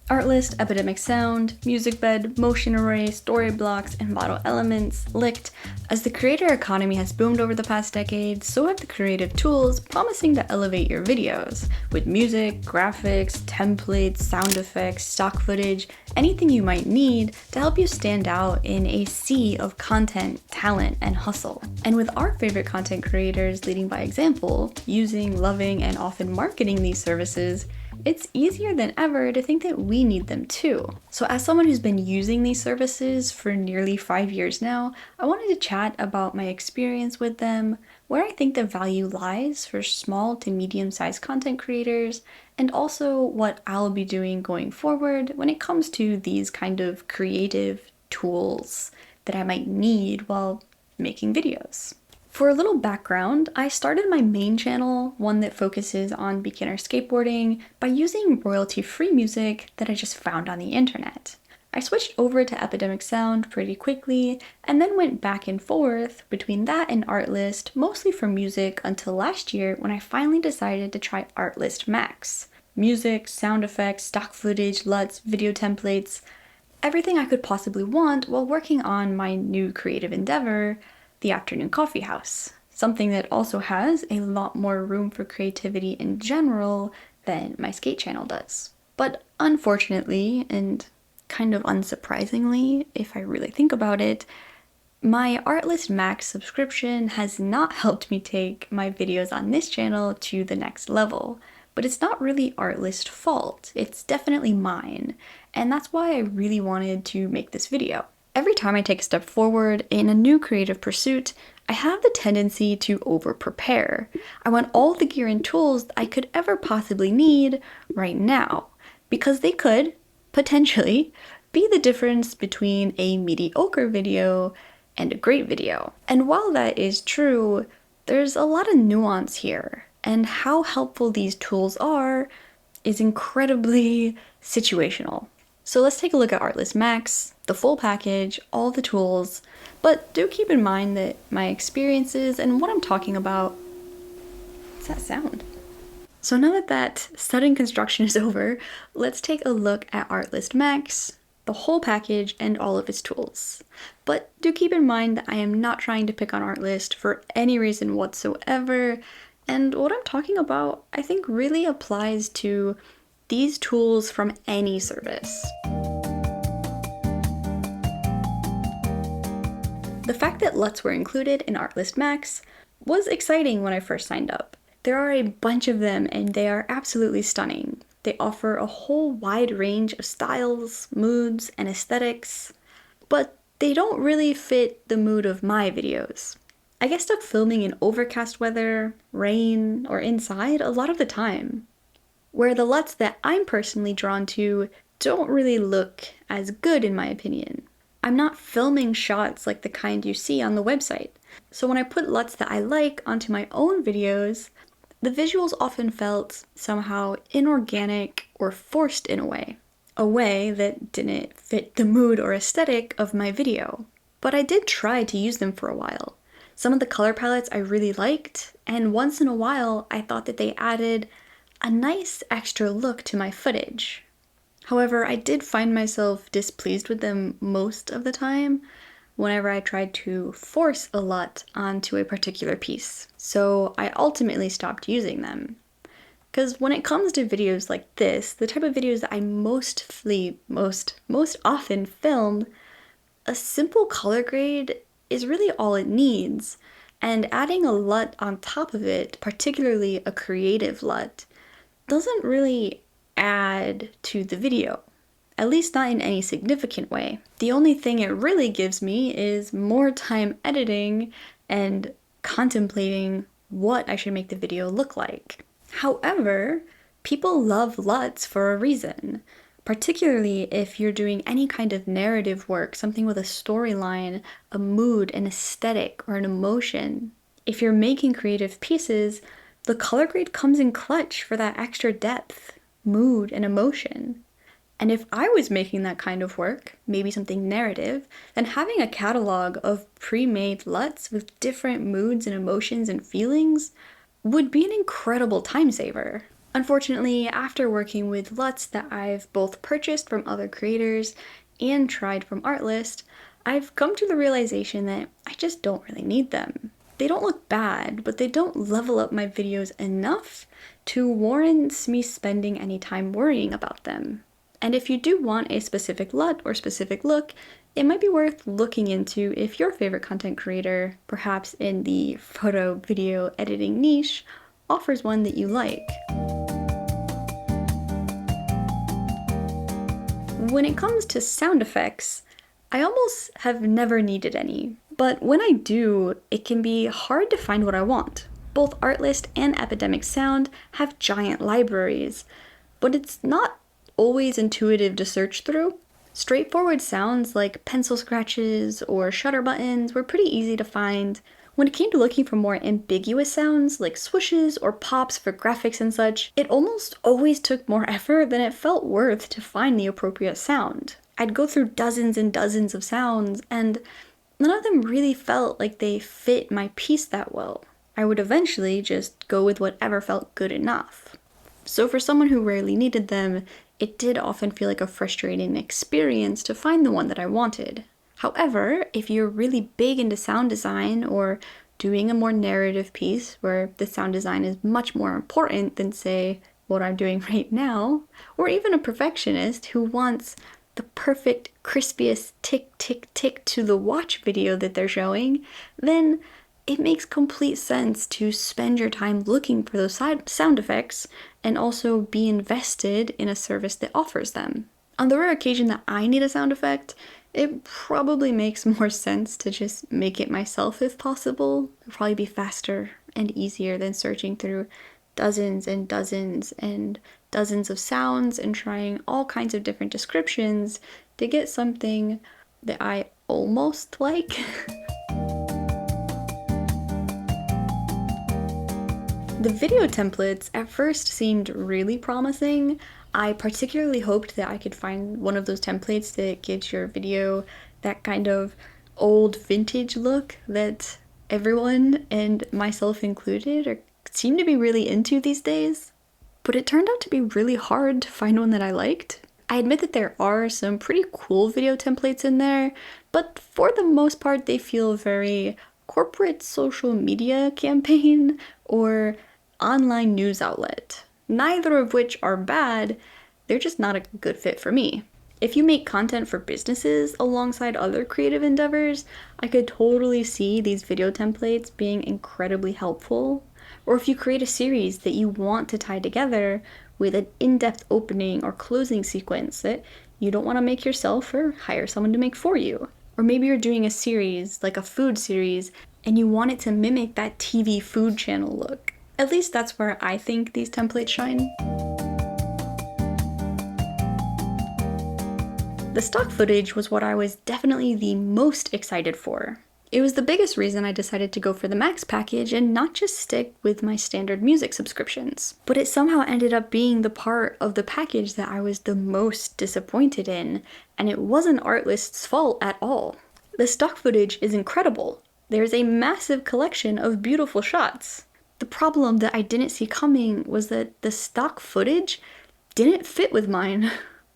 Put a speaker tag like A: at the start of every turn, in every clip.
A: Artlist, epidemic sound, music bed, motion array, story blocks, and model elements, licked. As the creator economy has boomed over the past decade, so have the creative tools promising to elevate your videos, with music, graphics, templates, sound effects, stock footage, anything you might need to help you stand out in a sea of content, talent, and hustle. And with our favorite content creators leading by example, using, loving, and often marketing these services, it's easier than ever to think that we need them too. So as someone who's been using these services for nearly 5 years now, I wanted to chat about my experience with them, where I think the value lies for small to medium-sized content creators, and also what I'll be doing going forward when it comes to these kind of creative tools that I might need while making videos. For a little background, I started my main channel, one that focuses on beginner skateboarding, by using royalty-free music that I just found on the internet. I switched over to Epidemic Sound pretty quickly, and then went back and forth between that and Artlist, mostly for music, until last year when I finally decided to try Artlist Max. Music, sound effects, stock footage, LUTs, video templates, everything I could possibly want while working on my new creative endeavor, the Afternoon Coffee House, something that also has a lot more room for creativity in general than my skate channel does. But unfortunately, and kind of unsurprisingly, if I really think about it, my Artlist Max subscription has not helped me take my videos on this channel to the next level. But it's not really Artlist's fault, it's definitely mine, and that's why I really wanted to make this video. Every time I take a step forward in a new creative pursuit, I have the tendency to over-prepare. I want all the gear and tools I could ever possibly need right now, because they could, potentially, be the difference between a mediocre video and a great video. And while that is true, there's a lot of nuance here, and how helpful these tools are is incredibly situational. So let's take a look at Artlist Max, the full package, all the tools, but do keep in mind that my experiences and what I'm talking about, what's that sound? So now that sudden construction is over, let's take a look at Artlist Max, the whole package, and all of its tools. But do keep in mind that I am not trying to pick on Artlist for any reason whatsoever, and what I'm talking about I think really applies to these tools from any service. The fact that LUTs were included in Artlist Max was exciting when I first signed up. There are a bunch of them and they are absolutely stunning. They offer a whole wide range of styles, moods, and aesthetics, but they don't really fit the mood of my videos. I get stuck filming in overcast weather, rain, or inside a lot of the time, where the LUTs that I'm personally drawn to don't really look as good in my opinion. I'm not filming shots like the kind you see on the website. So when I put LUTs that I like onto my own videos, the visuals often felt somehow inorganic or forced in a way that didn't fit the mood or aesthetic of my video. But I did try to use them for a while. Some of the color palettes I really liked, and once in a while I thought that they added a nice extra look to my footage. However, I did find myself displeased with them most of the time whenever I tried to force a LUT onto a particular piece. So I ultimately stopped using them. Because when it comes to videos like this, the type of videos that I most often film, a simple color grade is really all it needs. And adding a LUT on top of it, particularly a creative LUT, doesn't really add to the video, at least not in any significant way. The only thing it really gives me is more time editing and contemplating what I should make the video look like. However, people love LUTs for a reason, particularly if you're doing any kind of narrative work, something with a storyline, a mood, an aesthetic, or an emotion. If you're making creative pieces, the color grade comes in clutch for that extra depth, mood, and emotion. And if I was making that kind of work, maybe something narrative, then having a catalog of pre-made LUTs with different moods and emotions and feelings would be an incredible time saver. Unfortunately, after working with LUTs that I've both purchased from other creators and tried from Artlist, I've come to the realization that I just don't really need them. They don't look bad, but they don't level up my videos enough to warrant me spending any time worrying about them. And if you do want a specific LUT or specific look, it might be worth looking into if your favorite content creator, perhaps in the photo video editing niche, offers one that you like. When it comes to sound effects, I almost have never needed any, but when I do, it can be hard to find what I want. Both Artlist and Epidemic Sound have giant libraries, but it's not always intuitive to search through. Straightforward sounds like pencil scratches or shutter buttons were pretty easy to find. When it came to looking for more ambiguous sounds like swooshes or pops for graphics and such, it almost always took more effort than it felt worth to find the appropriate sound. I'd go through dozens and dozens of sounds, and none of them really felt like they fit my piece that well. I would eventually just go with whatever felt good enough. So for someone who rarely needed them, it did often feel like a frustrating experience to find the one that I wanted. However, if you're really big into sound design or doing a more narrative piece where the sound design is much more important than, say, what I'm doing right now, or even a perfectionist who wants the perfect, crispiest tick, tick, tick to the watch video that they're showing, then it makes complete sense to spend your time looking for those sound effects and also be invested in a service that offers them. On the rare occasion that I need a sound effect, it probably makes more sense to just make it myself if possible. It'll probably be faster and easier than searching through dozens and dozens and dozens of sounds and trying all kinds of different descriptions to get something that I almost like. The video templates at first seemed really promising. I particularly hoped that I could find one of those templates that gives your video that kind of old vintage look that everyone, and myself included, seem to be really into these days. But it turned out to be really hard to find one that I liked. I admit that there are some pretty cool video templates in there, but for the most part they feel very corporate social media campaign or online news outlet. Neither of which are bad, they're just not a good fit for me. If you make content for businesses alongside other creative endeavors, I could totally see these video templates being incredibly helpful. Or if you create a series that you want to tie together with an in-depth opening or closing sequence that you don't want to make yourself or hire someone to make for you. Or maybe you're doing a series, like a food series, and you want it to mimic that TV food channel look. At least that's where I think these templates shine. The stock footage was what I was definitely the most excited for. It was the biggest reason I decided to go for the Max package and not just stick with my standard music subscriptions. But it somehow ended up being the part of the package that I was the most disappointed in, and it wasn't Artlist's fault at all. The stock footage is incredible. There's a massive collection of beautiful shots. The problem that I didn't see coming was that the stock footage didn't fit with mine.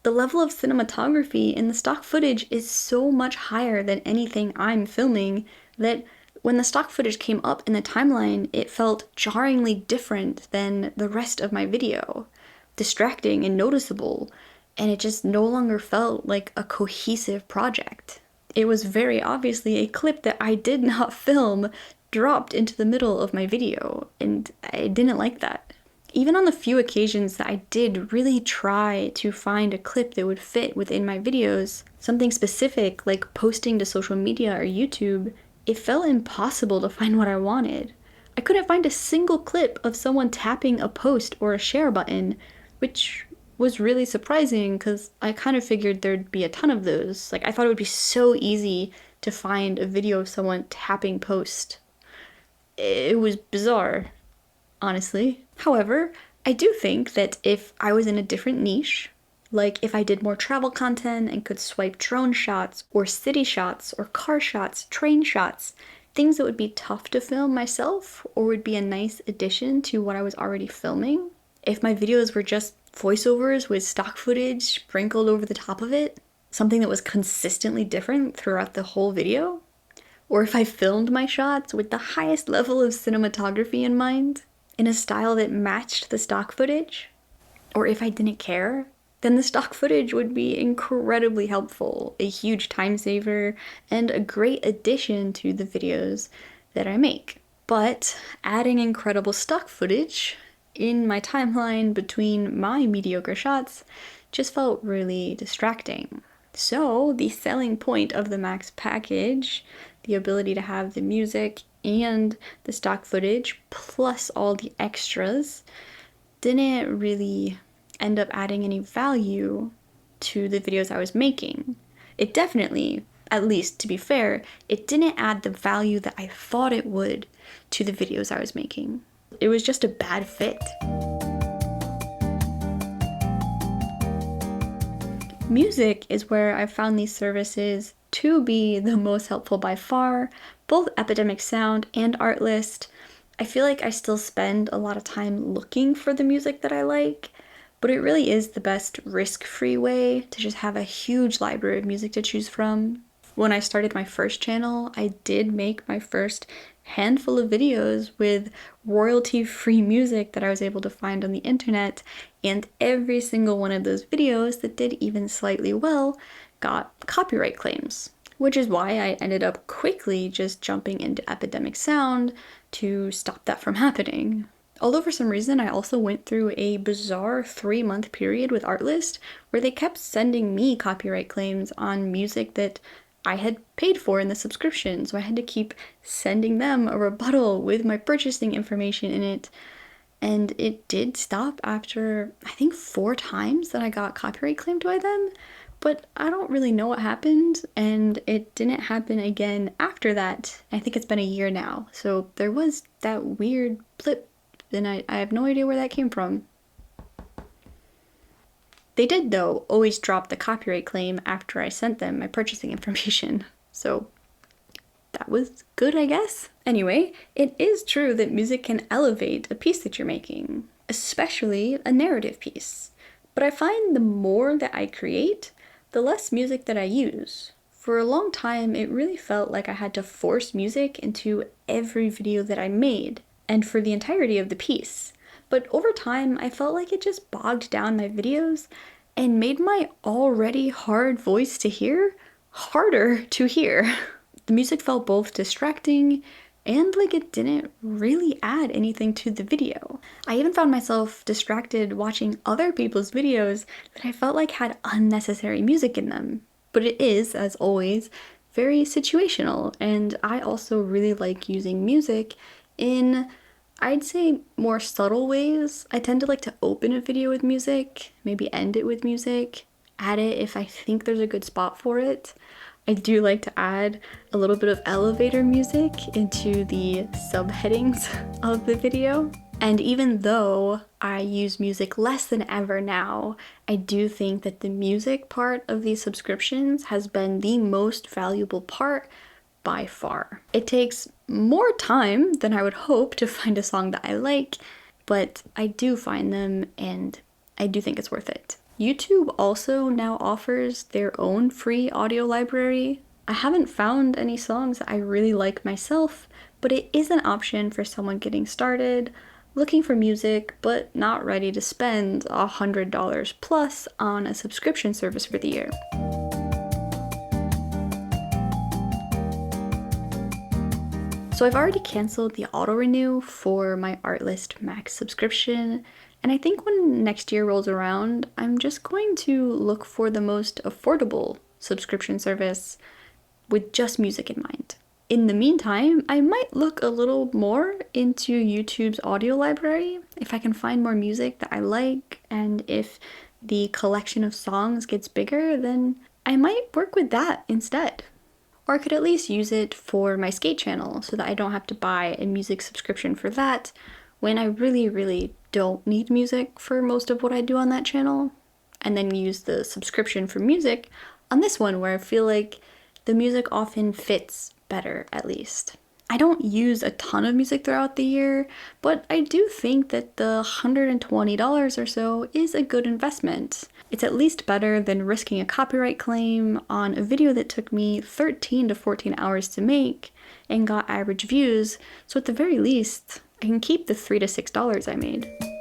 A: The level of cinematography in the stock footage is so much higher than anything I'm filming that when the stock footage came up in the timeline, it felt jarringly different than the rest of my video. Distracting and noticeable, and it just no longer felt like a cohesive project. It was very obviously a clip that I did not film dropped into the middle of my video, and I didn't like that. Even on the few occasions that I did really try to find a clip that would fit within my videos, something specific like posting to social media or YouTube, it felt impossible to find what I wanted. I couldn't find a single clip of someone tapping a post or a share button, which was really surprising because I kind of figured there'd be a ton of those. Like, I thought it would be so easy to find a video of someone tapping post. It was bizarre, honestly. However, I do think that if I was in a different niche, like if I did more travel content and could swipe drone shots or city shots or car shots, train shots, things that would be tough to film myself or would be a nice addition to what I was already filming, If my videos were just voiceovers with stock footage sprinkled over the top of it, something that was consistently different throughout the whole video, or if I filmed my shots with the highest level of cinematography in mind, in a style that matched the stock footage, or if I didn't care, then the stock footage would be incredibly helpful, a huge time saver, and a great addition to the videos that I make. But adding incredible stock footage in my timeline between my mediocre shots just felt really distracting. So the selling point of the Max package, the ability to have the music and the stock footage plus all the extras, didn't really end up adding any value to the videos I was making. It definitely, at least to be fair, it didn't add the value that I thought it would to the videos I was making. It was just a bad fit. Music is where I found these services to be the most helpful by far, both Epidemic Sound and Artlist. I feel like I still spend a lot of time looking for the music that I like, but it really is the best risk-free way to just have a huge library of music to choose from. When I started my first channel, I did make my first handful of videos with royalty-free music that I was able to find on the internet, and every single one of those videos that did even slightly well got copyright claims, which is why I ended up quickly just jumping into Epidemic Sound to stop that from happening. Although for some reason I also went through a bizarre 3-month period with Artlist where they kept sending me copyright claims on music that I had paid for in the subscription, so I had to keep sending them a rebuttal with my purchasing information in it. And it did stop after, I think, 4 times that I got copyright claimed by them, but I don't really know what happened, and it didn't happen again after that. I think it's been a year now, so there was that weird blip, and I have no idea where that came from. They did, though, always drop the copyright claim after I sent them my purchasing information, so that was good, I guess. Anyway, it is true that music can elevate a piece that you're making, especially a narrative piece. But I find the more that I create, the less music that I use. For a long time, it really felt like I had to force music into every video that I made, and for the entirety of the piece. But over time, I felt like it just bogged down my videos and made my already hard voice to hear harder to hear. The music felt both distracting and like it didn't really add anything to the video. I even found myself distracted watching other people's videos that I felt like had unnecessary music in them. But it is, as always, very situational, and I also really like using music in, I'd say, more subtle ways. I tend to like to open a video with music, maybe end it with music, add it if I think there's a good spot for it. I do like to add a little bit of elevator music into the subheadings of the video. And even though I use music less than ever now, I do think that the music part of these subscriptions has been the most valuable part by far. It takes more time than I would hope to find a song that I like, but I do find them and I do think it's worth it. YouTube also now offers their own free audio library. I haven't found any songs that I really like myself, but it is an option for someone getting started, looking for music, but not ready to spend $100 plus on a subscription service for the year. So I've already canceled the auto-renew for my Artlist Max subscription, and I think when next year rolls around, I'm just going to look for the most affordable subscription service with just music in mind. In the meantime, I might look a little more into YouTube's audio library if I can find more music that I like, and if the collection of songs gets bigger, then I might work with that instead. Or I could at least use it for my skate channel so that I don't have to buy a music subscription for that when I really don't need music for most of what I do on that channel, and then use the subscription for music on this one where I feel like the music often fits better, at least. I don't use a ton of music throughout the year, but I do think that the $120 or so is a good investment. It's at least better than risking a copyright claim on a video that took me 13 to 14 hours to make and got average views, so at the very least, I can keep the $3 to $6 I made.